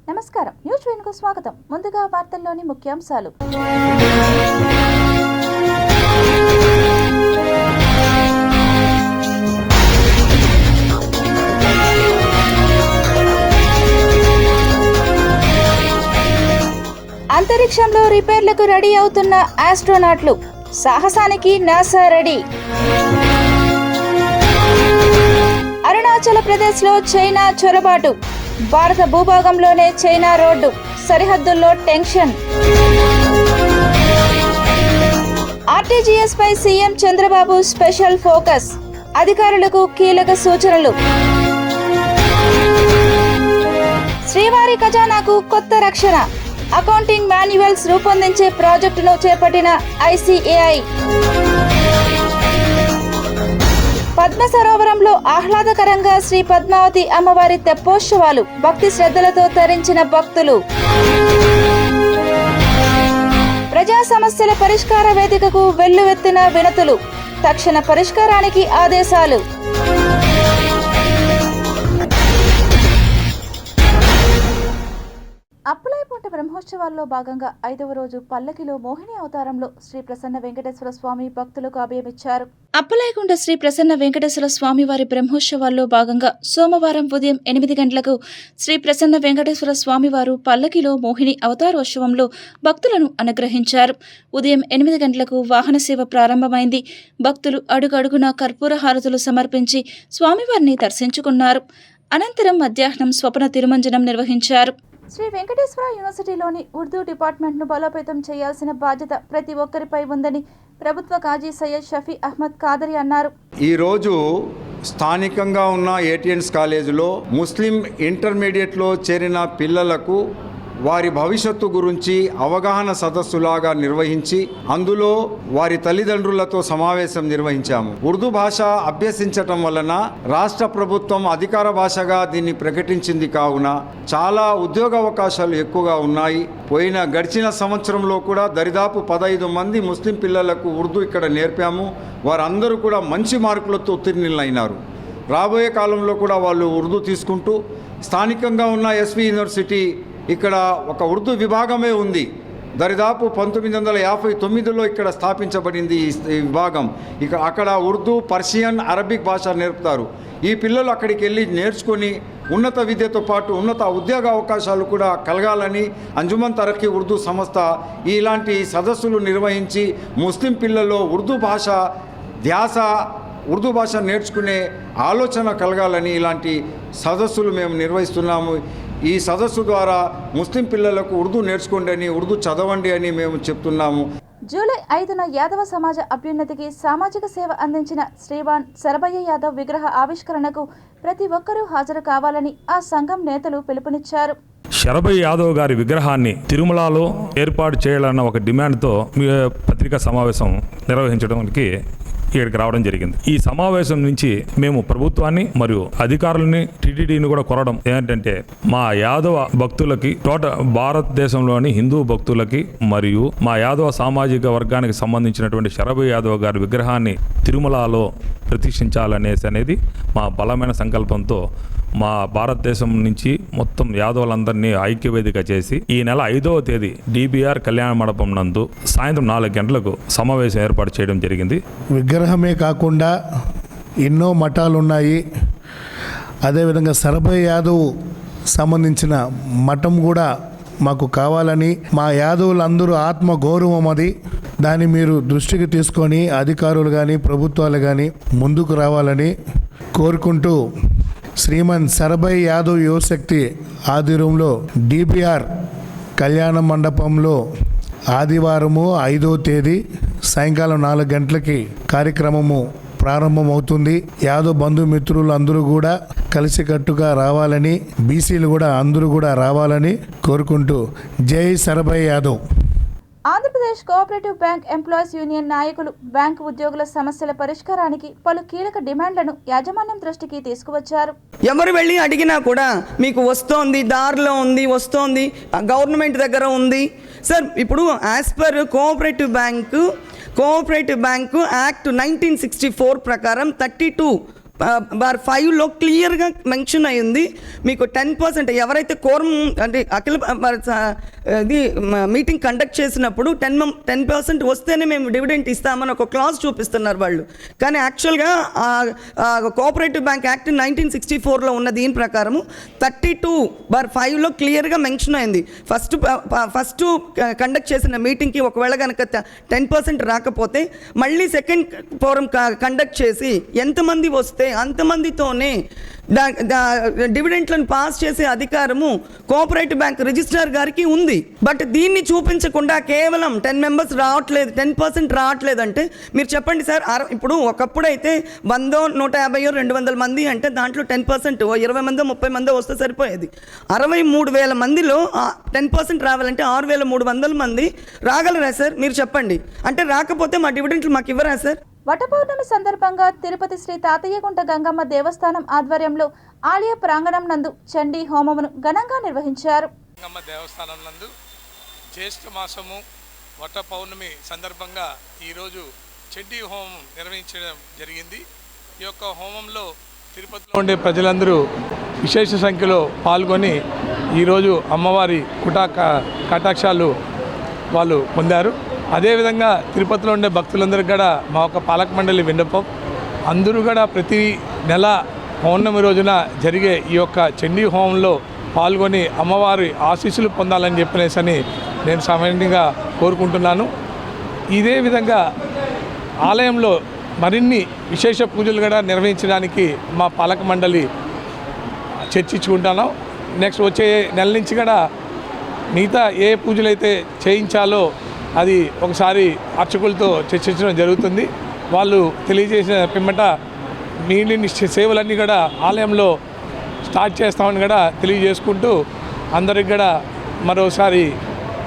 నమస్కారం, న్యూస్ ట్రైన్కు స్వాగతం. ముందుగా వార్తల్లోని ముఖ్యాంశాలు. అంతరిక్షంలో రిపేర్లకు రెడీ అవుతున్న ఆస్ట్రోనాట్లు, సాహసానికి నాసా రెడీ. అరుణాచల్ ప్రదేశ్లో చైనా చొరబాటు, భారత భూభాగంలోనే చైనా రోడ్డు, సరిహద్దుల్లో టెన్షన్. ఆర్టీజీఎస్ పై సీఎం చంద్రబాబు స్పెషల్ ఫోకస్, అధికారులకు కీలక సూచనలు. శ్రీవారి ఖజానాకు కొత్త రక్షణ, అకౌంటింగ్ మాన్యువల్స్ రూపొందించే ప్రాజెక్టును చేపట్టిన ఐసీఏఐ. పద్మ సరోవరంలో ఆహ్లాదకరంగా శ్రీ పద్మావతి అమ్మవారి తెప్పోత్సవాలు, భక్తి శ్రద్ధలతో తరించిన భక్తులు. ప్రజా సమస్యల పరిష్కార వేదికకు వెల్లువెత్తిన వినతులు, తక్షణ పరిష్కారానికి ఆదేశాలు. అప్పలాయపుంట బ్రహ్మోత్సవాల్లో భాగంగా 5వ రోజు పల్లకిలో మోహిని అవతారంలో శ్రీ ప్రసన్న వెంకటేశ్వర స్వామి భక్తులకు అభయమిచ్చారు. అప్పలాయకుంట శ్రీ ప్రసన్న వెంకటేశ్వర స్వామి వారి బ్రహ్మోత్సవాల్లో భాగంగా సోమవారం ఉదయం 8 గంటలకు శ్రీ ప్రసన్న వెంకటేశ్వర స్వామి వారు పల్లకిలో మోహిని అవతారోత్సవంలో భక్తులను అనుగ్రహించారు. ఉదయం 8 గంటలకు వాహన సేవ ప్రారంభమైంది. భక్తులు అడుగడుగునా కర్పూర హారతులు సమర్పించి స్వామివారిని దర్శించుకున్నారు. అనంతరం మధ్యాహ్నం స్వప్న తిరుమంజనం నిర్వహించారు. శ్రీ వెంకటేశ్వర యూనివర్సిటీలోని ఉర్దూ డిపార్ట్మెంట్ను బలోపేతం చేయాల్సిన బాధ్యత ప్రతి ఒక్కరిపై ఉందని ప్రభుత్వ కాజీ సయ్యద్ షఫీ అహ్మద్ ఖాదరి అన్నారు. ఈరోజు స్థానికంగా ఉన్న ఏటీఎన్స్ కాలేజీలో ముస్లిం ఇంటర్మీడియట్లో చేరిన పిల్లలకు వారి భవిష్యత్తు గురించి అవగాహన సదస్సులాగా నిర్వహించి అందులో వారి తల్లిదండ్రులతో సమావేశం నిర్వహించాము. ఉర్దూ భాష అభ్యసించటం వలన రాష్ట్ర ప్రభుత్వం అధికార భాషగా దీన్ని ప్రకటించింది. కావున చాలా ఉద్యోగ అవకాశాలు ఎక్కువగా ఉన్నాయి. గడిచిన సంవత్సరంలో కూడా దరిదాపు 15 మంది ముస్లిం పిల్లలకు ఉర్దూ ఇక్కడ నేర్పాము. వారందరూ కూడా మంచి మార్కులతో ఉత్తీర్ణులైనారు. రాబోయే కాలంలో కూడా వాళ్ళు ఉర్దూ తీసుకుంటూ స్థానికంగా ఉన్న ఎస్వి యూనివర్సిటీ ఇక్కడ ఒక ఉర్దూ విభాగమే ఉంది. దరిదాపు 1959లో ఇక్కడ స్థాపించబడింది ఈ విభాగం. అక్కడ ఉర్దూ, పర్షియన్, అరబిక్ భాష నేర్పుతారు. ఈ పిల్లలు అక్కడికి వెళ్ళి నేర్చుకొని ఉన్నత విద్యతో పాటు ఉన్నత ఉద్యోగ అవకాశాలు కూడా కలగాలని అంజుమన్ తరఖీ ఉర్దూ సంస్థ ఇలాంటి సదస్సులు నిర్వహించి ముస్లిం పిల్లల్లో ఉర్దూ భాష ధ్యాస, ఉర్దూ భాష నేర్చుకునే ఆలోచన కలగాలని ఇలాంటి సదస్సులు మేము నిర్వహిస్తున్నాము. ఈ సదస్సు ద్వారా ముస్లిం పిల్లలకు ఉర్దూ నేర్చుకోండి అని, ఉర్దూ చదవండి అని మేము చెప్తున్నాము. జూలై 5న యాదవ సమాజ అభ్యున్నతికి సామాజిక సేవ అందించిన శ్రీవాన్ శరభయ్య యాదవ్ విగ్రహ ఆవిష్కరణకు ప్రతి ఒక్కరూ హాజరు కావాలని ఆ సంఘం నేతలు పిలుపునిచ్చారు. శరభయ్య యాదవ్ గారి విగ్రహాన్ని తిరుమలలో ఏర్పాటు చేయాలన్న ఒక డిమాండ్తో పత్రికా సమావేశం నిర్వహించడానికి ఇక్కడికి రావడం జరిగింది. ఈ సమావేశం నుంచి మేము ప్రభుత్వాన్ని మరియు అధికారులని, టీటీడీని కూడా కోరడం ఏంటంటే, మా యాదవ భక్తులకి, భారతదేశంలోని హిందూ భక్తులకి మరియు మా యాదవ సామాజిక వర్గానికి సంబంధించినటువంటి శరభయ్య యాదవ్ గారి విగ్రహాన్ని తిరుమలలో ప్రతిష్ఠించాలనేది మా బలమైన సంకల్పంతో మా భారతదేశం నుంచి మొత్తం యాదవులందరినీ ఐక్యవేదిక చేసి ఈ నెల 5వ తేదీ DBR కళ్యాణ మండపం నందు సాయంత్రం 4 గంటలకు సమావేశం ఏర్పాటు చేయడం జరిగింది. విగ్రహమే కాకుండా ఎన్నో మఠాలు ఉన్నాయి. అదేవిధంగా శరభయ్య యాదవ్ సంబంధించిన మఠం కూడా మాకు కావాలని, మా యాదవులందరూ ఆత్మ గౌరవం అది, దాన్ని మీరు దృష్టికి తీసుకొని అధికారులు కానీ ప్రభుత్వాలు కానీ ముందుకు రావాలని కోరుకుంటూ శ్రీమన్ శరభయ్య యాదవ్ యువశక్తి ఆధ్వర్యంలో DBR కళ్యాణ మండపంలో ఆదివారము 5వ తేదీ సాయంకాలం 4 గంటలకి కార్యక్రమము ప్రారంభమవుతుంది. యాదవ్ బంధుమిత్రులు అందరూ కూడా కలిసికట్టుగా రావాలని, బీసీలు కూడా అందరూ కూడా రావాలని కోరుకుంటూ జై Sharabhayya Yadav. Andhra Pradesh cooperative bank employees union నాయకులు బ్యాంకు ఉద్యోగుల సమస్యల పరిష్కారానికి పలు కీలక డిమాండ్లను యాజమాన్యం దృష్టికి తీసుకువచ్చారు. ఎవరు వెళ్ళి అడిగినా కూడా మీకు వస్తోంది, దారిలో ఉంది, వస్తోంది, గవర్నమెంట్ దగ్గర ఉంది. సార్, ఇప్పుడు as per cooperative bank act 1964 ప్రకారం 32 బార్ 5లో క్లియర్గా మెన్షన్ అయ్యింది. మీకు 10% ఎవరైతే కోరం అంటే ఇది మీటింగ్ కండక్ట్ చేసినప్పుడు 10% వస్తేనే మేము డివిడెంట్ ఇస్తామని ఒక క్లాజ్ చూపిస్తున్నారు వాళ్ళు. కానీ యాక్చువల్గా కోఆపరేటివ్ బ్యాంక్ యాక్ట్ 1964లో ఉన్న దీని ప్రకారము 32/5లో క్లియర్గా మెన్షన్ అయింది. ఫస్ట్ కండక్ట్ చేసిన మీటింగ్కి ఒకవేళ కనుక 10% రాకపోతే మళ్ళీ సెకండ్ ఫోరం కండక్ట్ చేసి ఎంతమంది వస్తే అంతమందితోనే డివిడెంట్లను పాస్ చేసే అధికారము కోఆపరేటివ్ బ్యాంక్ రిజిస్ట్రార్ గారికి ఉంది. బట్ దీన్ని చూపించకుండా కేవలం 10 మెంబర్స్ రావట్లేదు, 10% రావట్లేదు అంటే మీరు చెప్పండి సార్. ఇప్పుడు ఒకప్పుడు అయితే 100, 150, 200 మంది అంటే దాంట్లో 10% 20 మందో 30 మందో వస్తే సరిపోయేది. 63,000 మందిలో 10% రావాలంటే 6,300 మంది రాగలరా సార్? మీరు చెప్పండి. అంటే రాకపోతే మా డివిడెంట్లు మాకు ఇవ్వరా సార్? వట పౌర్ణమి సందర్భంగా తిరుపతి శ్రీ తాతయ్యగుంట గంగమ్మ దేవస్థానం ఆధ్వర్యంలో ఆలయ ప్రాంగణం నందు చండీ హోమమును ఘనంగా నిర్వహించారు. గంగమ్మ దేవస్థానం నందు జ్యేష్ఠ మాసము వట పౌర్ణమి సందర్భంగా ఈరోజు చండీ హోమం నిర్వహించడం జరిగింది. ఈ యొక్క హోమంలో తిరుపతిలో ఉండే ప్రజలందరూ విశేష సంఖ్యలో పాల్గొని ఈరోజు అమ్మవారి కటాక్షాలు వాళ్ళు పొందారు. అదేవిధంగా తిరుపతిలో ఉండే భక్తులందరికీ కూడా మా యొక్క పాలక మండలి విన్నపం, అందరూ కూడా ప్రతి నెల పౌర్ణమి రోజున జరిగే ఈ యొక్క చండీ హోమంలో పాల్గొని అమ్మవారి ఆశీస్సులు పొందాలని చెప్పనేసని నేను సామాన్యంగా కోరుకుంటున్నాను. ఇదే విధంగా ఆలయంలో మరిన్ని విశేష పూజలు కూడా నిర్వహించడానికి మా పాలక మండలి చర్చించుకుంటున్నాం. నెక్స్ట్ వచ్చే నెల నుంచి కూడా మిగతా ఏ పూజలు అయితే చేయించాలో అది ఒకసారి అర్చకులతో చర్చించడం జరుగుతుంది. వాళ్ళు తెలియజేసిన పిమ్మట మిగిలిన సేవలన్నీ కూడా ఆలయంలో స్టార్ట్ చేస్తామని కూడా తెలియజేసుకుంటూ అందరికి కూడా మరోసారి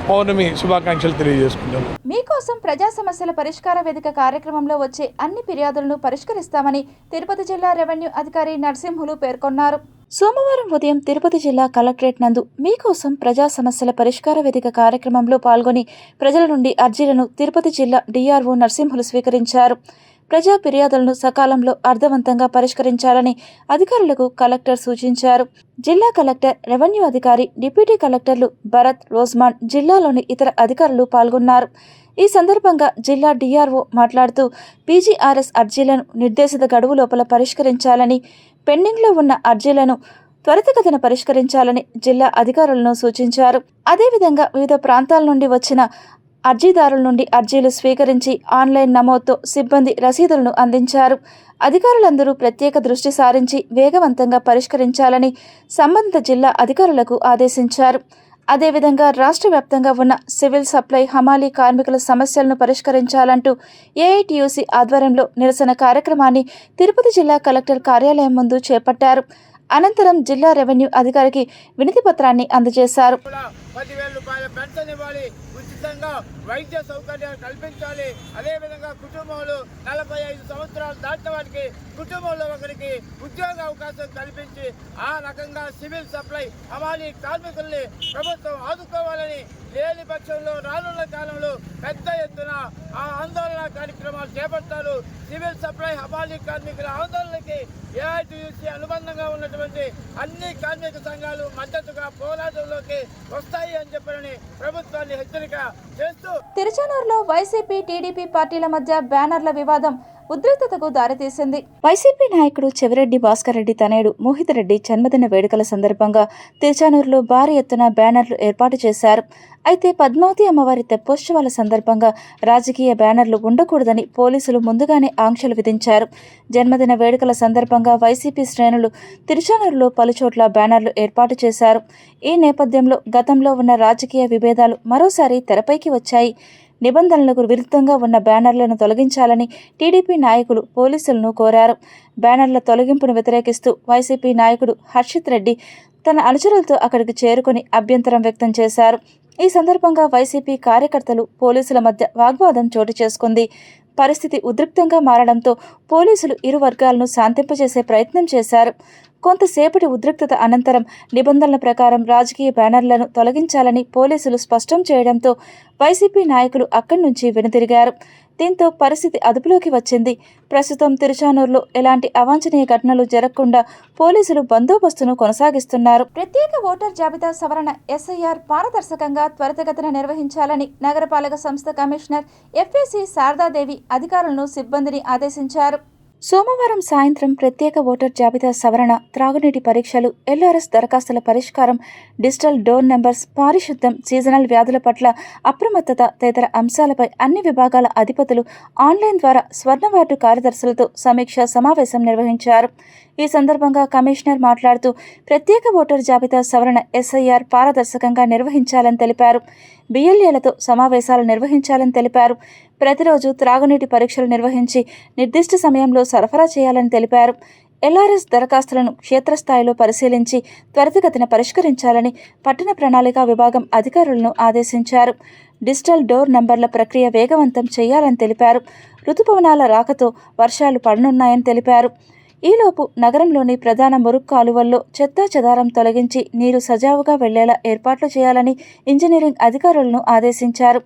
పౌర్ణమి శుభాకాంక్షలు తెలియజేసుకుంటాం. మీకోసం ప్రజా సమస్యల పరిష్కార వేదిక కార్యక్రమంలో వచ్చే అన్ని ఫిర్యాదులను పరిష్కరిస్తామని తిరుపతి జిల్లా రెవెన్యూ అధికారి నరసింహులు పేర్కొన్నారు. సోమవారం ఉదయం తిరుపతి జిల్లా కలెక్టరేట్ నందు మీకోసం ప్రజా సమస్యల పరిష్కార వేదిక కార్యక్రమంలో పాల్గొని ప్రజల నుండి అర్జీలను తిరుపతి జిల్లా డిఆర్ఓ నరసింహులు స్వీకరించారు. ప్రజా ఫిర్యాదులను సకాలంలో అర్థవంతంగా పరిష్కరించాలని అధికారులకు కలెక్టర్ సూచించారు. జిల్లా కలెక్టర్, రెవెన్యూ అధికారి, డిప్యూటీ కలెక్టర్లు భరత్, రోజ్మాన్, జిల్లాలోని ఇతర అధికారులు పాల్గొన్నారు. ఈ సందర్భంగా జిల్లా డిఆర్ఓ మాట్లాడుతూ పీజీఆర్ఎస్ అర్జీలను నిర్దేశిత గడువు లోపల పరిష్కరించాలని, పెండింగ్లో ఉన్న అర్జీలను త్వరితగతిన పరిష్కరించాలని జిల్లా అధికారులను సూచించారు. అదేవిధంగా వివిధ ప్రాంతాల నుండి వచ్చిన అర్జీదారుల నుండి అర్జీలు స్వీకరించి ఆన్లైన్ నమోదుతో సిబ్బంది రసీదులను అందించారు. అధికారులందరూ ప్రత్యేక దృష్టి సారించి వేగవంతంగా పరిష్కరించాలని సంబంధిత జిల్లా అధికారులకు ఆదేశించారు. అదేవిధంగా రాష్ట్ర వ్యాప్తంగా ఉన్న సివిల్ సప్లై, హమాలీ కార్మికుల సమస్యలను పరిష్కరించాలంటూ ఏఐటీయూసీ ఆధ్వర్యంలో నిరసన కార్యక్రమాన్ని తిరుపతి జిల్లా కలెక్టర్ కార్యాలయం ముందు చేపట్టారు. అనంతరం జిల్లా రెవెన్యూ అధికారికి వినతి పత్రాన్ని అందజేశారు. 10,000 రూపాయల పెన్షన్ ఇవ్వాలి, ఉచితంగా వైద్య సౌకర్యాలు కల్పించాలి. అదేవిధంగా కుటుంబంలో 45 సంవత్సరాలు దాటిన వారికి కుటుంబంలో ఒకరికి ఉద్యోగ అవకాశం కల్పించి ఆ రకంగా సివిల్ సప్లై హమాలీ కార్మికుల్ని ప్రభుత్వం ఆదుకోవాలని, లేని పక్షంలో రానున్న కాలంలో పెద్ద ఎత్తున ఆ ఆందోళన కార్యక్రమాలు చేపడతారు. సివిల్ సప్లై హమాలీ కార్మికుల ఆందోళనకి ఏఐటీయూసీ అనుబంధంగా ఉన్నటువంటి అన్ని కార్మిక సంఘాలు మద్దతుగా పోరాటంలోకి వస్తాయి అని చెప్పని ప్రభుత్వాన్ని హెచ్చరిక చేస్తూ తిరుచానూరులో వైసీపీ, టీడీపీ పార్టీల మధ్య బ్యానర్ల వివాదం ఉద్రిక్తతకు దారితీసింది. వైసీపీ నాయకుడు చెవిరెడ్డి భాస్కర్ రెడ్డి తనయుడు మోహిత్ రెడ్డి జన్మదిన వేడుకల సందర్భంగా తిరుచానూరులో భారీ ఎత్తున బ్యానర్లు ఏర్పాటు చేశారు. అయితే పద్మావతి అమ్మవారి తెప్పోత్సవాల సందర్భంగా రాజకీయ బ్యానర్లు ఉండకూడదని పోలీసులు ముందుగానే ఆంక్షలు విధించారు. జన్మదిన వేడుకల సందర్భంగా వైసీపీ శ్రేణులు తిరుచానూరులో పలుచోట్ల బ్యానర్లు ఏర్పాటు చేశారు. ఈ నేపథ్యంలో గతంలో ఉన్న రాజకీయ విభేదాలు మరోసారి తెరపైకి వచ్చాయి. నిబంధనలకు విరుద్ధంగా ఉన్న బ్యానర్లను తొలగించాలని టీడీపీ నాయకులు పోలీసులను కోరారు. బ్యానర్ల తొలగింపును వ్యతిరేకిస్తూ వైసీపీ నాయకుడు హర్షిత్ రెడ్డి తన అనుచరులతో అక్కడికి చేరుకుని అభ్యంతరం వ్యక్తం చేశారు. ఈ సందర్భంగా వైసీపీ కార్యకర్తలు, పోలీసుల మధ్య వాగ్వాదం చోటు చేసుకుంది. పరిస్థితి ఉద్రిక్తంగా మారడంతో పోలీసులు ఇరు వర్గాలను శాంతింపజేసే ప్రయత్నం చేశారు. కొంతసేపటి ఉద్రిక్తత అనంతరం నిబంధనల ప్రకారం రాజకీయ బ్యానర్లను తొలగించాలని పోలీసులు స్పష్టం చేయడంతో వైసీపీ నాయకులు అక్కడి నుంచి వెనుతిరిగారు. దీంతో పరిస్థితి అదుపులోకి వచ్చింది. ప్రస్తుతం తిరుచానూరులో ఎలాంటి అవాంఛనీయ ఘటనలు జరగకుండా పోలీసులు బందోబస్తును కొనసాగిస్తున్నారు. ప్రత్యేక ఓటర్ జాబితా సవరణ ఎస్ఐఆర్ పారదర్శకంగా త్వరితగతిన నిర్వహించాలని నగరపాలక సంస్థ కమిషనర్ ఎఫ్ఏసి శారదాదేవి అధికారులను సిబ్బందిని ఆదేశించారు. సోమవారం సాయంత్రం ప్రత్యేక ఓటర్ జాబితా సవరణ, త్రాగునీటి పరీక్షలు, ఎల్ఆర్ఎస్ దరఖాస్తుల పరిష్కారం, డిజిటల్ డోర్ నెంబర్స్, పారిశుద్ధ్యం, సీజనల్ వ్యాధుల పట్ల అప్రమత్తత తదితర అంశాలపై అన్ని విభాగాల అధిపతులు ఆన్లైన్ ద్వారా స్వర్ణ వార్డు కార్యదర్శులతో సమీక్షా సమావేశం నిర్వహించారు. ఈ సందర్భంగా కమిషనర్ మాట్లాడుతూ ప్రత్యేక ఓటర్ జాబితా సవరణ ఎస్ఐఆర్ పారదర్శకంగా నిర్వహించాలని తెలిపారు. బిఎల్ఏలతో సమావేశాలు నిర్వహించాలని తెలిపారు. ప్రతిరోజు త్రాగునీటి పరీక్షలు నిర్వహించి నిర్దిష్ట సమయంలో సరఫరా చేయాలని తెలిపారు. ఎల్ఆర్ఎస్ దరఖాస్తులను క్షేత్రస్థాయిలో పరిశీలించి త్వరితగతిన పరిష్కరించాలని పట్టణ ప్రణాళిక విభాగం అధికారులను ఆదేశించారు. డిజిటల్ డోర్ నంబర్ల ప్రక్రియ వేగవంతం చేయాలని తెలిపారు. రుతుపవనాల రాకతో వర్షాలు పడనున్నాయని తెలిపారు. ఈలోపు నగరంలోని ప్రధాన మురుగు కాలువల్లో చెత్తా చెదారం తొలగించి నీరు సజావుగా వెళ్లేలా ఏర్పాట్లు చేయాలని ఇంజనీరింగ్ అధికారులను ఆదేశించారు.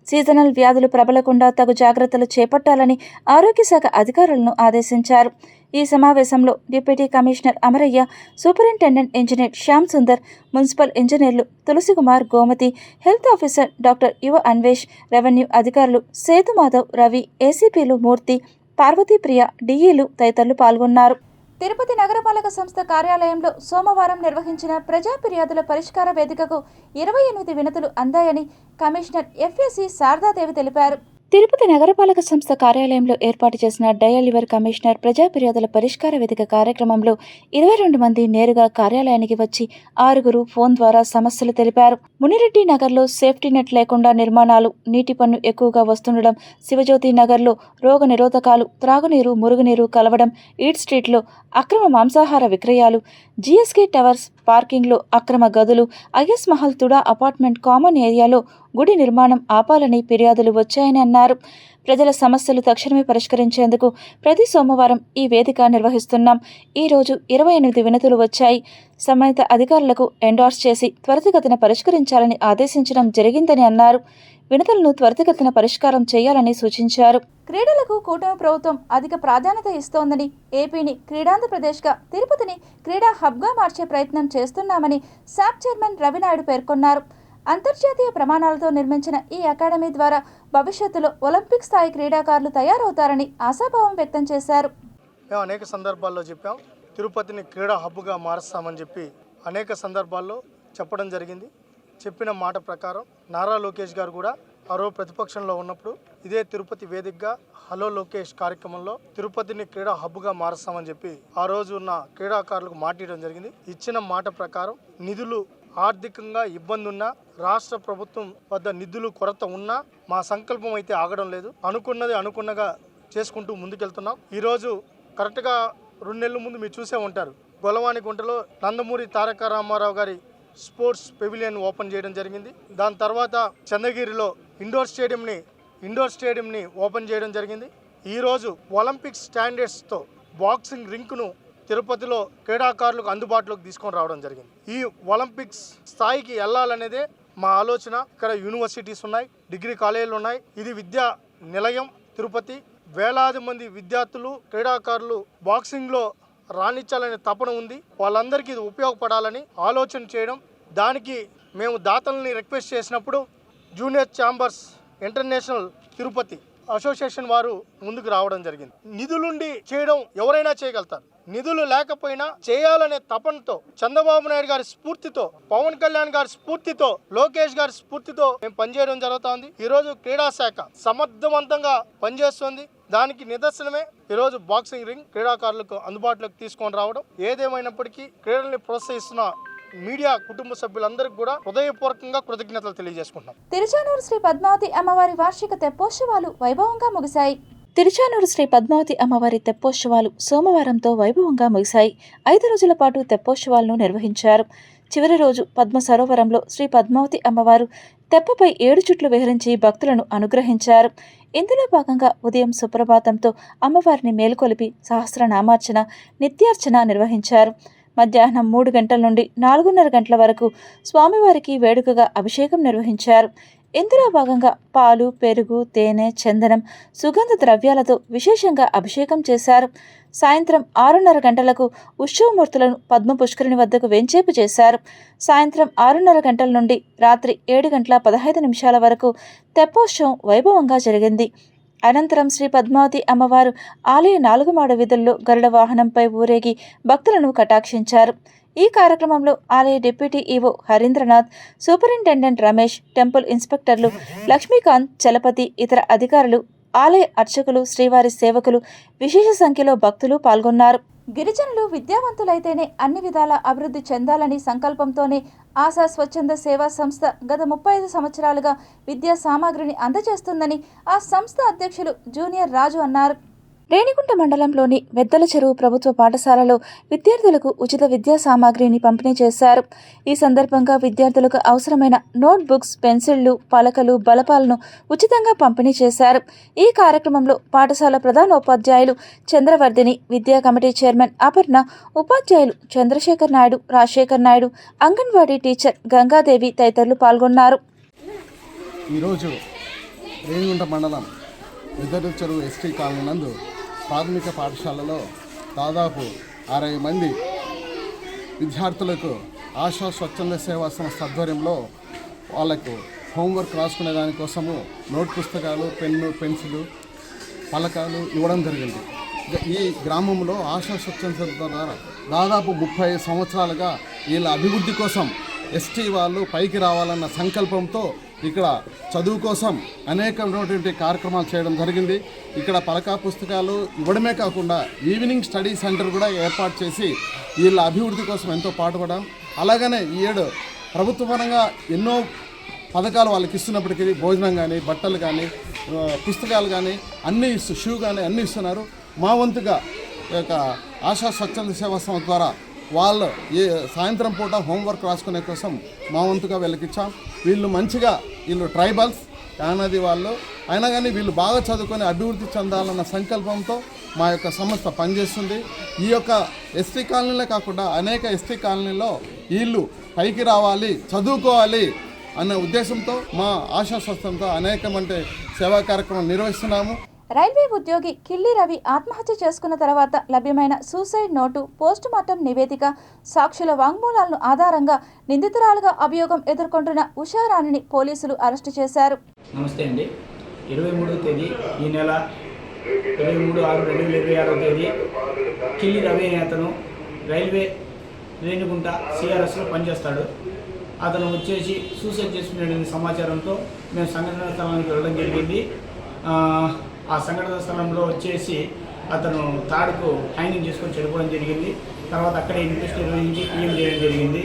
సీజనల్ వ్యాధులు ప్రబలకుండా తగు జాగ్రత్తలు చేపట్టాలని ఆరోగ్య శాఖ అధికారులను ఆదేశించారు. ఈ సమావేశంలో deputy commissioner Amaraiah, superintendent engineer Shyam Sundar, municipal ఇంజనీర్లు Tulasikumar, Gomathi, health officer doctor Yuva Anvesh, revenue అధికారులు సేతు మాధవ్, రవి, ఏసీపీలు మూర్తి, పార్వతీప్రియ, డిఈలు తదితరులు పాల్గొన్నారు. తిరుపతి నగరపాలక సంస్థ కార్యాలయంలో సోమవారం నిర్వహించిన ప్రజా ఫిర్యాదుల పరిష్కార వేదికకు 28 వినతులు అందాయని కమిషనర్ ఎఫ్ఏసి శారదాదేవి తెలిపారు. తిరుపతి నగరపాలక సంస్థ కార్యాలయంలో ఏర్పాటు చేసిన డయల్ యువర్ కమిషనర్ ప్రజా ఫిర్యాదుల పరిష్కార వేదిక కార్యక్రమంలో 22 మంది నేరుగా కార్యాలయానికి వచ్చి 6 ఫోన్ ద్వారా సమస్యలు తెలిపారు. మునిరెడ్డి నగర్లో సేఫ్టీ నెట్ లేకుండా నిర్మాణాలు, నీటి పన్ను ఎక్కువగా వస్తుండడం, శివజ్యోతి నగర్లో రోగ నిరోధకాలు, త్రాగునీరు, మురుగునీరు కలవడం, ఈట్ స్ట్రీట్లో అక్రమ మాంసాహార విక్రయాలు, జిఎస్కే టవర్స్ పార్కింగ్లో అక్రమ గదులు, is Mahal TUDA apartment common ఏరియాలో గుడి నిర్మాణం ఆపాలని ఫిర్యాదులు వచ్చాయని అన్నారు. ప్రజల సమస్యలు తక్షణమే పరిష్కరించేందుకు ప్రతి సోమవారం ఈ వేదిక నిర్వహిస్తున్నాం. ఈరోజు 28 వినతులు వచ్చాయి. సంబంధిత అధికారులకు ఎండార్స్ చేసి త్వరితగతిన పరిష్కరించాలని ఆదేశించడం జరిగిందని అన్నారు. వినతులను త్వరితగతిన పరిష్కారం చేయాలని సూచించారు. క్రీడలకు కూటమి ప్రభుత్వం అధిక ప్రాధాన్యత ఇస్తోందని, ఏపీని క్రీడాంధ్రప్రదేశ్గా, తిరుపతిని క్రీడా హబ్గా మార్చే ప్రయత్నం చేస్తున్నామని శాప్ చైర్మన్ రవినాయుడు పేర్కొన్నారు. అంతర్జాతీయ ప్రమాణాలతో నిర్మించిన ఈ అకాడమీ ద్వారా భవిష్యత్తులో ఒలింపిక్ స్థాయి క్రీడాకారులు తయారవుతారని ఆశాభావం వ్యక్తం చేశారు. మేము అనేక సందర్భాల్లో చెప్పాం, తిరుపతిని క్రీడా హబ్గా మారుస్తామని చెప్పి అనేక సందర్భాల్లో చెప్పడం జరిగింది. చెప్పిన మాట ప్రకారం నారా లోకేష్ గారు కూడా ఆ రోజు ప్రతిపక్షంలో ఉన్నప్పుడు ఇదే తిరుపతి వేదికగా హలో లోకేష్ కార్యక్రమంలో తిరుపతిని క్రీడా హబ్గా మారుస్తామని చెప్పి ఆ రోజు ఉన్న క్రీడాకారులకు మాట ఇవ్వడం జరిగింది. ఇచ్చిన మాట ప్రకారం నిధులు ఆర్థికంగా ఇబ్బంది ఉన్నా, రాష్ట్ర ప్రభుత్వం వద్ద నిధులు కొరత ఉన్నా మా సంకల్పం అయితే ఆగడం లేదు. అనుకున్నది అనుకున్నగా చేసుకుంటూ ముందుకెళ్తున్నాం. ఈరోజు కరెక్ట్గా 2 నెలల ముందు మీరు చూసే ఉంటారు, గొలవాని గుంటలో నందమూరి తారక రామారావు గారి స్పోర్ట్స్ పెవిలియన్ ఓపెన్ చేయడం జరిగింది. దాని తర్వాత చంద్రగిరిలో ఇండోర్ స్టేడియంని ఓపెన్ చేయడం జరిగింది. ఈరోజు ఒలింపిక్ స్టాండర్డ్స్తో బాక్సింగ్ రింక్ను తిరుపతిలో క్రీడాకారులకు అందుబాటులోకి తీసుకొని రావడం జరిగింది. ఈ ఒలింపిక్స్ స్థాయికి వెళ్ళాలనేదే మా ఆలోచన. ఇక్కడ యూనివర్సిటీస్ ఉన్నాయి, డిగ్రీ కాలేజీలు ఉన్నాయి. ఇది విద్యా నిలయం తిరుపతి. వేలాది మంది విద్యార్థులు, క్రీడాకారులు బాక్సింగ్లో రాణించాలనే తపన ఉంది. వాళ్ళందరికీ ఇది ఉపయోగపడాలని ఆలోచన చేయడం. దానికి మేము దాతల్ని రిక్వెస్ట్ చేసినప్పుడు junior chambers international Tirupati association వారు ముందుకు రావడం జరిగింది. నిధులుండి చేయడం ఎవరైనా చేయగలుగుతారు. నిధులు లేకపోయినా చేయాలనే తపనతో, చంద్రబాబు నాయుడు గారి స్ఫూర్తితో, పవన్ కళ్యాణ్ గారి స్ఫూర్తితో, లోకేష్ గారి స్ఫూర్తితో మేము పనిచేయడం జరుగుతుంది. ఈరోజు క్రీడా శాఖ సమర్థవంతంగా పనిచేస్తుంది. దానికి నిదర్శనమే ఈరోజు బాక్సింగ్ రింగ్ క్రీడాకారులకు అందుబాటులోకి తీసుకొని రావడం. ఏదేమైనప్పటికీ క్రీడల్ని ప్రోత్సహిస్తున్న మీడియా కుటుంబ సభ్యులందరికీ కూడా హృదయపూర్వకంగా కృతజ్ఞతలు తెలియజేసుకుంటున్నాం. తిరుచానూరు శ్రీ పద్మావతి అమ్మవారి వార్షిక తెప్పోత్సవాలు వైభవంగా ముగిశాయి. తిరుచానూరు శ్రీ పద్మావతి అమ్మవారి తెప్పోత్సవాలు సోమవారంతో వైభవంగా ముగిశాయి. 5 రోజుల పాటు తెప్పోత్సవాలను నిర్వహించారు. చివరి రోజు పద్మ సరోవరంలో శ్రీ పద్మావతి అమ్మవారు తెప్పపై 7 చుట్లు విహరించి భక్తులను అనుగ్రహించారు. ఇందులో భాగంగా ఉదయం సుప్రభాతంతో అమ్మవారిని మేలుకొలిపి సహస్రనామార్చన, నిత్యార్చన నిర్వహించారు. మధ్యాహ్నం 3 గంటల నుండి 4:30 గంటల వరకు స్వామివారికి వేడుకగా అభిషేకం నిర్వహించారు. ఇందులో భాగంగా పాలు, పెరుగు, తేనె, చందనం, సుగంధ ద్రవ్యాలతో విశేషంగా అభిషేకం చేశారు. సాయంత్రం 6:30 గంటలకు ఉత్సవమూర్తులను పద్మ పుష్కరిణి వద్దకు వెంచేపు చేశారు. సాయంత్రం 6:30 గంటల నుండి రాత్రి 7:15 వరకు తెప్పోత్సవం వైభవంగా జరిగింది. అనంతరం శ్రీ పద్మావతి అమ్మవారు ఆలయ 4 మాడ వీధుల్లో గరుడ వాహనంపై ఊరేగి భక్తులను కటాక్షించారు. ఈ కార్యక్రమంలో ఆలయ deputy EO Harindranath, superintendent Ramesh, temple ఇన్స్పెక్టర్లు లక్ష్మీకాంత్, చలపతి, ఇతర అధికారులు, ఆలయ అర్చకులు, శ్రీవారి సేవకులు, విశేష సంఖ్యలో భక్తులు పాల్గొన్నారు. గిరిజనులు విద్యావంతులైతేనే అన్ని విధాల అభివృద్ధి చెందాలని సంకల్పంతోనే ఆశా స్వచ్ఛంద సేవా సంస్థ గత 35 సంవత్సరాలుగా విద్యా సామాగ్రిని అందజేస్తుందని ఆ సంస్థ అధ్యక్షులు జూనియర్ రాజు అన్నారు. రేణిగుంట మండలంలోని వెద్దల చెరువు ప్రభుత్వ పాఠశాలలో విద్యార్థులకు ఉచిత విద్యా సామాగ్రిని పంపిణీ చేశారు. ఈ సందర్భంగా విద్యార్థులకు అవసరమైన నోట్ బుక్స్, పెన్సిళ్లు, పలకలు, బలపాలను ఉచితంగా పంపిణీ చేశారు. ఈ కార్యక్రమంలో పాఠశాల ప్రధానోపాధ్యాయులు చంద్రవర్ధిని, విద్యా కమిటీ చైర్మన్ అపర్ణ, ఉపాధ్యాయులు చంద్రశేఖర్ నాయుడు, రాజశేఖర్ నాయుడు, అంగన్వాడీ టీచర్ గంగాదేవి తదితరులు పాల్గొన్నారు. ఈరోజు రేణిగుంట మండలం వెద్దల చెరువు ఎస్టీ కాలనీ నందు ప్రాథమిక పాఠశాలలో దాదాపు 60 మంది విద్యార్థులకు ఆశా స్వచ్ఛంద సేవా సంస్థ ఆధ్వర్యంలో వాళ్లకు హోంవర్క్ రాసుకునే దానికోసము నోట్ పుస్తకాలు, పెన్ను, పెన్సిలు, పలకాలు ఇవ్వడం జరిగింది. ఈ గ్రామంలో ఆశా స్వచ్ఛంద ద్వారా దాదాపు 30 సంవత్సరాలుగా వీళ్ళ అభివృద్ధి కోసం ఎస్టీ వాళ్ళు పైకి రావాలన్న సంకల్పంతో ఇక్కడ చదువు కోసం అనేకమైనటువంటి కార్యక్రమాలు చేయడం జరిగింది. ఇక్కడ పలకా పుస్తకాలు ఇవ్వడమే కాకుండా ఈవినింగ్ స్టడీ సెంటర్ కూడా ఏర్పాటు చేసి వీళ్ళ అభివృద్ధి కోసం ఎంతో పాటుపడడం. అలాగనే ఈ ఏడు ప్రభుత్వపరంగా ఎన్నో పథకాలు వాళ్ళకి ఇస్తున్నప్పటికీ భోజనం కానీ, బట్టలు కానీ, పుస్తకాలు కానీ అన్నీ షూ కానీ అన్నీ ఇస్తున్నారు. మా వంతుగా ఈ యొక్క ఆశా స్వచ్ఛంద సేవా సంస్థ ద్వారా వాళ్ళు సాయంత్రం పూట హోంవర్క్ రాసుకునే కోసం మా వంతుగా వెలికిచ్చాం. వీళ్ళు ట్రైబల్స్, యానాది వాళ్ళు అయినా కానీ వీళ్ళు బాగా చదువుకొని అభివృద్ధి చెందాలన్న సంకల్పంతో మా యొక్క సంస్థ పనిచేస్తుంది. ఈ యొక్క ఎస్టీ కాలనీలే కాకుండా అనేక ఎస్టీ కాలనీలో వీళ్ళు పైకి రావాలి, చదువుకోవాలి అనే ఉద్దేశంతో మా ఆశా సంస్థతో అనేకమంటే సేవా కార్యక్రమాలు నిర్వహిస్తున్నాము. రైల్వే ఉద్యోగి కిల్లి రవి ఆత్మహత్య చేసుకున్న తర్వాత లభ్యమైన సూసైడ్ నోటు, పోస్ట్ మార్టం నివేదిక, సాక్షుల వాంగ్మూలాలను ఆధారంగా నిందితురాలుగా అభియోగం ఎదుర్కొంటున్న ఉషారాణిని పోలీసులు అరెస్టు చేశారు. నమస్తే అండి. 23వ తేదీ ఈ నెల 23/6/2026 తేదీ కిల్లి రవి అనే అతను రైల్వే రేణిగుంట సిఆర్ఎస్లో పనిచేస్తాడు. అతను వచ్చేసి సూసైడ్ చేసుకునే సమాచారంతో మేము సంఘటన స్థలానికి వెళ్ళడం జరిగింది. ఆ సంఘటన స్థలంలో వచ్చేసి అతను తాడుకు హ్యాంగింగ్ చేసుకొని చనిపోవడం జరిగింది. తర్వాత అక్కడే ఇన్వెస్ట్ నిర్వహించి పిఎం చేయడం జరిగింది.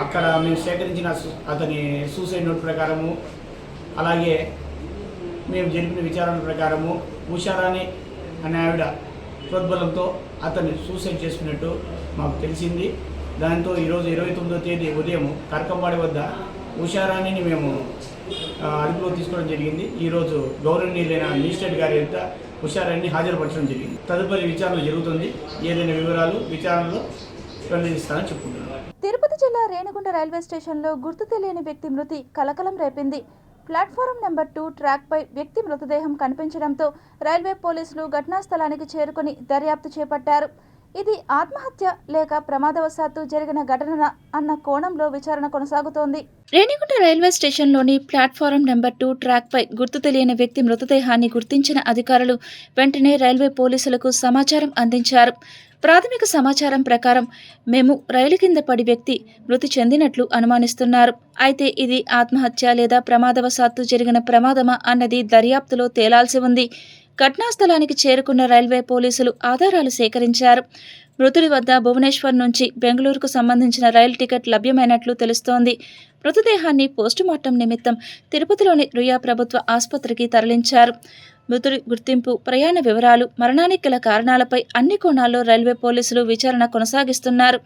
అక్కడ మేము సేకరించిన అతని సూసైడ్ నోట్ ప్రకారము, అలాగే మేము జరిపిన విచారణ ప్రకారము ఉషారాణి అనే ఆవిడ ప్రోద్బలంతో అతన్ని సూసైడ్ చేసుకున్నట్టు మాకు తెలిసింది. దాంతో ఈరోజు 29వ తేదీ ఉదయం కరకంబాడి వద్ద ఉషారాణిని మేము అదుపులో తీసుకోవడం జరిగింది. ఈరోజు గౌరవనీయులైన మేజిస్ట్రేట్ గారి యొక్క ఉషారాణిని హాజరుపరచడం జరిగింది. తదుపరి విచారణ జరుగుతుంది. ఏదైనా వివరాలు విచారణలో వెల్లడిస్తానని చెప్పుకుంటున్నాను. తిరుపతి జిల్లా రేణిగుంట రైల్వే స్టేషన్లో గుర్తు తెలియని వ్యక్తి మృతి కలకలం రేపింది. ప్లాట్ఫారం నెంబర్ 2 ట్రాక్పై వ్యక్తి మృతదేహం కనిపించడంతో రైల్వే పోలీసులు ఘటనా స్థలానికి చేరుకుని దర్యాప్తు చేపట్టారు. ఇది ఆత్మహత్య లేక ప్రమాదవశాత్తు జరిగిన ఘటన అన్న కోణంలో విచారణ కొనసాగుతోంది. రేణిగుంట రైల్వే స్టేషన్లోని ప్లాట్ఫారం నెంబర్ 2 ట్రాక్పై గుర్తు తెలియని వ్యక్తి మృతదేహాన్ని గుర్తించిన అధికారులు వెంటనే రైల్వే పోలీసులకు సమాచారం అందించారు. ప్రాథమిక సమాచారం ప్రకారం మేము రైలు కింద పడి వ్యక్తి మృతి చెందినట్లు అనుమానిస్తున్నారు. అయితే ఇది ఆత్మహత్య లేదా ప్రమాదవశాత్తు జరిగిన ప్రమాదమా అన్నది దర్యాప్తులో తేలాల్సి ఉంది. ఘటనా స్థలానికి చేరుకున్న రైల్వే పోలీసులు ఆధారాలు సేకరించారు. మృతుడి వద్ద భువనేశ్వర్ నుంచి బెంగళూరుకు సంబంధించిన రైలు టికెట్ లభ్యమైనట్లు తెలుస్తోంది. మృతదేహాన్ని పోస్టుమార్టం నిమిత్తం తిరుపతిలోని రుయా ప్రభుత్వ ఆసుపత్రికి తరలించారు. మృతుడి గుర్తింపు, ప్రయాణ వివరాలు, మరణానికి గల కారణాలపై అన్ని కోణాల్లో రైల్వే పోలీసులు విచారణ కొనసాగిస్తున్నారు.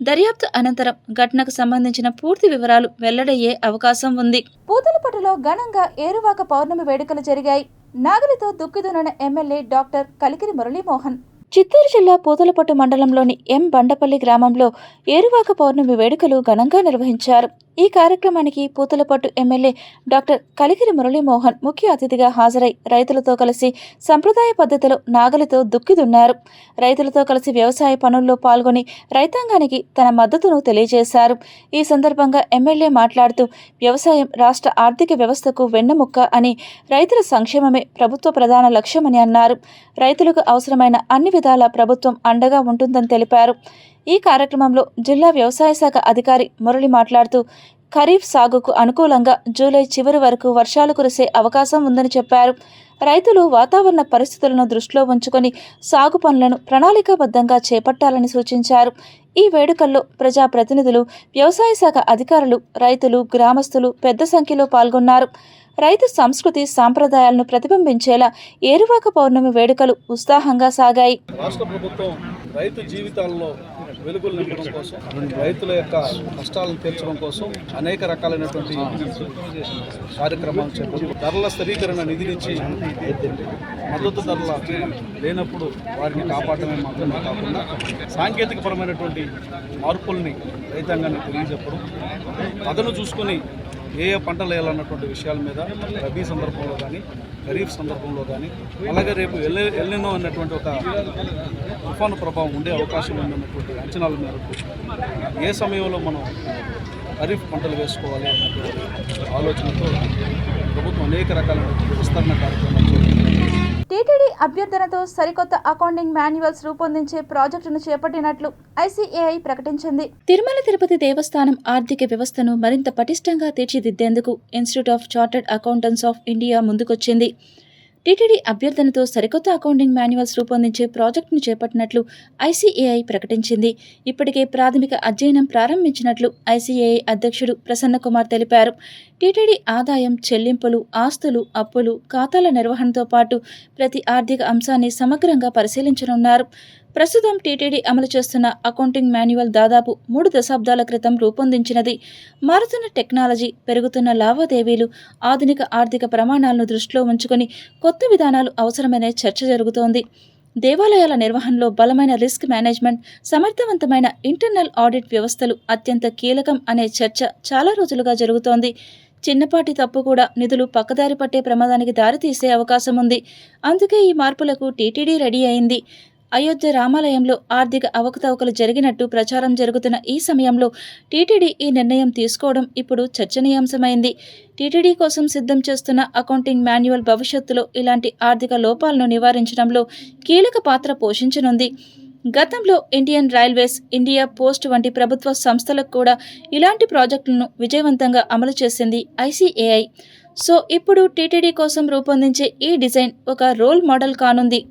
దర్యాప్తు అనంతరం ఘటనకు సంబంధించిన పూర్తి వివరాలు వెల్లడయ్యే అవకాశం ఉంది. పూతలపట్టులో ఘనంగా ఏరువాక పౌర్ణమి వేడుకలు జరిగాయి. నాగలితో దుక్కిదున్న ఎమ్మెల్యే డాక్టర్ కలికిరి మురళీమోహన్. చిత్తూరు జిల్లా పూతలపట్టు మండలంలోని ఎం బండపల్లి గ్రామంలో ఏరువాక పౌర్ణమి వేడుకలు ఘనంగా నిర్వహించారు. ఈ కార్యక్రమానికి పూతలపట్టు ఎమ్మెల్యే డాక్టర్ కలికిరి మురళీమోహన్ ముఖ్య అతిథిగా హాజరై రైతులతో కలిసి సంప్రదాయ పద్ధతిలో నాగలితో దుక్కిదున్నారు. రైతులతో కలిసి వ్యవసాయ పనుల్లో పాల్గొని రైతాంగానికి తన మద్దతును తెలియజేశారు. ఈ సందర్భంగా ఎమ్మెల్యే మాట్లాడుతూ వ్యవసాయం రాష్ట్ర ఆర్థిక వ్యవస్థకు వెన్నెముక్క అని, రైతుల సంక్షేమమే ప్రభుత్వ ప్రధాన లక్ష్యమని అన్నారు. రైతులకు అవసరమైన అన్ని విధాల ప్రభుత్వం అండగా ఉంటుందని తెలిపారు. ఈ కార్యక్రమంలో జిల్లా వ్యవసాయ శాఖ అధికారి మురళి మాట్లాడుతూ ఖరీఫ్ సాగుకు అనుకూలంగా జూలై చివరి వరకు వర్షాలు కురిసే అవకాశం ఉందని చెప్పారు. రైతులు వాతావరణ పరిస్థితులను దృష్టిలో ఉంచుకొని సాగు పనులను ప్రణాళికాబద్ధంగా చేపట్టాలని సూచించారు. ఈ వేడుకల్లో ప్రజాప్రతినిధులు, వ్యవసాయ శాఖ అధికారులు, రైతులు, గ్రామస్తులు పెద్ద సంఖ్యలో పాల్గొన్నారు. రైతు సంస్కృతి సాంప్రదాయాలను ప్రతిబింబించేలా ఏరువాక పౌర్ణమి వేడుకలు ఉత్సాహంగా సాగాయి. రాష్ట్ర ప్రభుత్వం రైతు జీవితాల్లో వెలుగులు నింపడం కోసం, రైతుల యొక్క కష్టాలను తీర్చడం కోసం అనేక రకాలైనటువంటి కార్యక్రమాలు చేపట్టి ధరల స్థిరీకరణ నిధినిచ్చి మద్దతు ధరల లేనప్పుడు వారిని కాపాడమే మాత్రమే కాకుండా సాంకేతికపరమైనటువంటి మార్పుల్ని రైతాంగాన్ని తెలియజెప్పడం, అదను చూసుకొని ఏ పంటలు వేయాలన్నటువంటి విషయాల మీద రబీ సందర్భంలో కానీ, ఖరీఫ్ సందర్భంలో కానీ, అలాగే రేపు ఎల్నినో అన్నటువంటి ఒక తుఫాను ప్రభావం ఉండే అవకాశం ఉందన్నటువంటి అంచనాల మేరకు ఏ సమయంలో మనం ఖరీఫ్ పంటలు వేసుకోవాలి అన్నటువంటి ఆలోచనతో ప్రభుత్వం అనేక రకాలైన విస్తరణ కార్యక్రమాలు చేపట్టింది. టీటీడీ అభ్యర్థనతో సరికొత్త అకౌంటింగ్ మాన్యువల్స్ రూపొందించే ప్రాజెక్టును చేపట్టినట్లు ఐసీఏఐ ప్రకటించింది. తిరుమల తిరుపతి దేవస్థానం ఆర్థిక వ్యవస్థను మరింత పటిష్టంగా తీర్చిదిద్దేందుకు Institute of Chartered Accountants of India ముందుకొచ్చింది. టీటీడీ అభ్యర్థనతో సరికొత్త అకౌంటింగ్ మాన్యువల్స్ రూపొందించే ప్రాజెక్టును చేపట్టినట్లు ఐసీఏఐ ప్రకటించింది. ఇప్పటికే ప్రాథమిక అధ్యయనం ప్రారంభించినట్లు ఐసీఏఐ అధ్యక్షుడు ప్రసన్న కుమార్ తెలిపారు. టీటీడీ ఆదాయం, చెల్లింపులు, ఆస్తులు, అప్పులు, ఖాతాల నిర్వహణతో పాటు ప్రతి ఆర్థిక అంశాన్ని సమగ్రంగా పరిశీలించనున్నారు. ప్రస్తుతం టీటీడీ అమలు చేస్తున్న అకౌంటింగ్ మాన్యువల్ దాదాపు 3 దశాబ్దాల క్రితం రూపొందించినది. మారుతున్న టెక్నాలజీ, పెరుగుతున్న లావాదేవీలు, ఆధునిక ఆర్థిక ప్రమాణాలను దృష్టిలో ఉంచుకొని కొత్త విధానాలు అవసరమనే చర్చ జరుగుతోంది. దేవాలయాల నిర్వహణలో బలమైన రిస్క్ మేనేజ్మెంట్, సమర్థవంతమైన ఇంటర్నల్ ఆడిట్ వ్యవస్థలు అత్యంత కీలకం అనే చర్చ చాలా రోజులుగా జరుగుతోంది. చిన్నపాటి తప్పు కూడా నిధులు పక్కదారి పట్టే ప్రమాదానికి దారితీసే అవకాశం ఉంది. అందుకే ఈ మార్పులకు టీటీడీ రెడీ అయింది. అయోధ్య రామాలయంలో ఆర్థిక అవకతవకలు జరిగినట్టు ప్రచారం జరుగుతున్న ఈ సమయంలో టీటీడీ ఈ నిర్ణయం తీసుకోవడం ఇప్పుడు చర్చనీయాంశమైంది. టీటీడీ కోసం సిద్ధం చేస్తున్న అకౌంటింగ్ మాన్యువల్ భవిష్యత్తులో ఇలాంటి ఆర్థిక లోపాలను నివారించడంలో కీలక పాత్ర పోషించనుంది. గతంలో ఇండియన్ రైల్వేస్, ఇండియా పోస్ట్ వంటి ప్రభుత్వ సంస్థలకు కూడా ఇలాంటి ప్రాజెక్టులను విజయవంతంగా అమలు చేసింది ఐసీఏఐ. సో ఇప్పుడు టీటీడీ కోసం రూపొందించే ఈ డిజైన్ ఒక రోల్ మోడల్ కానుంది.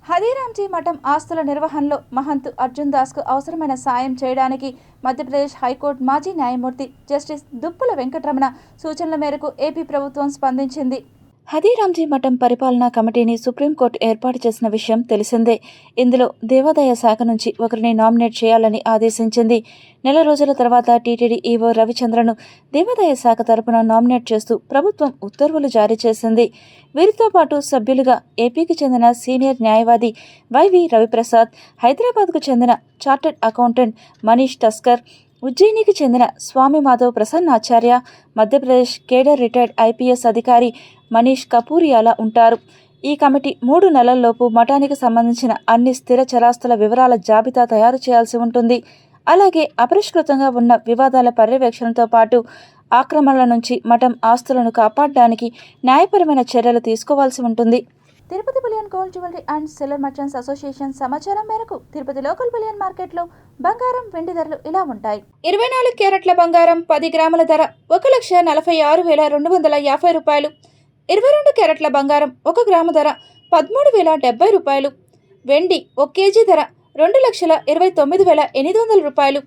హథీరామ్జీ మఠం ఆస్తుల నిర్వహణలో మహంత్ అర్జున్ దాస్కు అవసరమైన సాయం చేయడానికి మధ్యప్రదేశ్ హైకోర్టు మాజీ న్యాయమూర్తి జస్టిస్ దుప్పుల వెంకటరమణ సూచనల మేరకు ఏపీ ప్రభుత్వం స్పందించింది. హథీరామ్జీ మఠం పరిపాలనా కమిటీని సుప్రీంకోర్టు ఏర్పాటు చేసిన విషయం తెలిసిందే. ఇందులో దేవాదాయ శాఖ నుంచి ఒకరిని నామినేట్ చేయాలని ఆదేశించింది. నెల రోజుల తర్వాత టీటీడీ ఈవో రవిచంద్రను దేవాదాయ శాఖ తరపున నామినేట్ చేస్తూ ప్రభుత్వం ఉత్తర్వులు జారీ చేసింది. వీరితో పాటు సభ్యులుగా ఏపీకి చెందిన సీనియర్ న్యాయవాది వైవి రవిప్రసాద్, హైదరాబాద్కు చెందిన చార్టర్డ్ అకౌంటెంట్ మనీష్ తస్కర్, ఉజ్జయినికి చెందిన Swami Madhav Prasannacharya, Madhya Pradesh cadre retired IPS అధికారి మనీష్ కపూరియాలా ఉంటారు. ఈ కమిటీ 3 నెలల్లోపు మఠానికి సంబంధించిన అన్ని స్థిర చరాస్తుల వివరాల జాబితా తయారు చేయాల్సి ఉంటుంది. అలాగే అపరిష్కృతంగా ఉన్న వివాదాల పర్యవేక్షణతో పాటు ఆక్రమణల నుంచి మఠం ఆస్తులను కాపాడడానికి న్యాయపరమైన చర్యలు తీసుకోవాల్సి ఉంటుంది. Tirupati bullion gold jewellery and silver merchants association సమాచారం మేరకు తిరుపతి లోకల్ బులియన్ మార్కెట్లో బంగారం, వెండి ధరలు ఇలా ఉంటాయి. 24 క్యారెట్ల బంగారం 10 గ్రాముల ధర 1,46,250 రూపాయలు. 22 క్యారెట్ల బంగారం 1 గ్రాము ధర 13,070 రూపాయలు. వెండి 1 కేజీ ధర 2,29,800 రూపాయలు.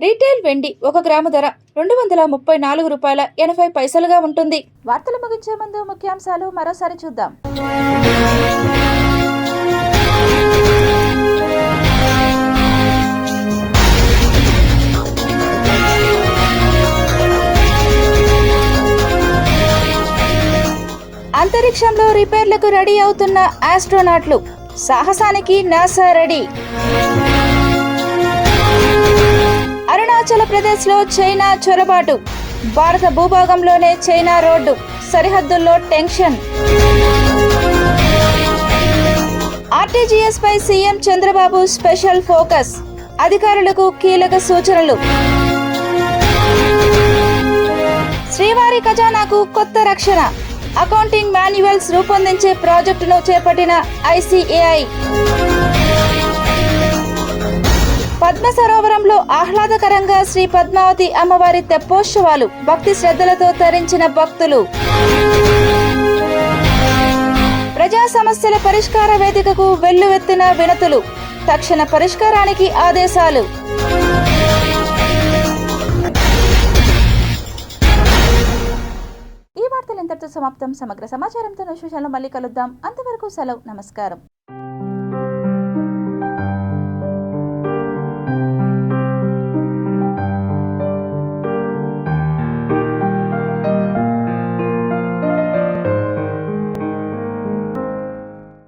రీటైల్ వెండి 1 గ్రాము ధర 234 రూపాయల 80 పైసలుగా ఉంటుంది. వార్తలు ముగించే ముందు ముఖ్యాంశాలు మరోసారి చూద్దాం. అంతరిక్షంలో రిపేర్లకు రెడీ అవుతున్న ఆస్ట్రోనాట్లు. సాహసానికి నాసా రెడీ. అరుణాచల్ ప్రదేశ్లో చైనా చొరబాటు. భారత భూభాగంలోనే చైనా రోడ్డు. సరిహద్దుల్లో టెన్షన్. ఆర్టీజీఎస్ పై సీఎం చంద్రబాబు స్పెషల్ ఫోకస్. అధికారులకు కీలక సూచనలు. శ్రీవారి ఖజానాకు కొత్త రక్షణ. అకౌంటింగ్ మాన్యువల్స్ రూపొందించే ప్రాజెక్టును చేపట్టిన ICAI. పద్మ సరోవరంలో ఆహ్లాదకరంగా శ్రీ పద్మావతి అమ్మవారి తెప్పోత్సవాలు. భక్తి శ్రద్ధలతో తరించిన భక్తులు. ప్రజా సమస్యల పరిష్కార వేదికకు వెల్లువెత్తిన వినతులు. తక్షణ పరిష్కారానికి ఆదేశాలు. ఈ వార్తలు ఇంతటితో సమాప్తం. సమగ్ర సమాచారంతో విశేషాలు మళ్ళీ కలుద్దాం. అంతవరకు సెలవు. నమస్కారం.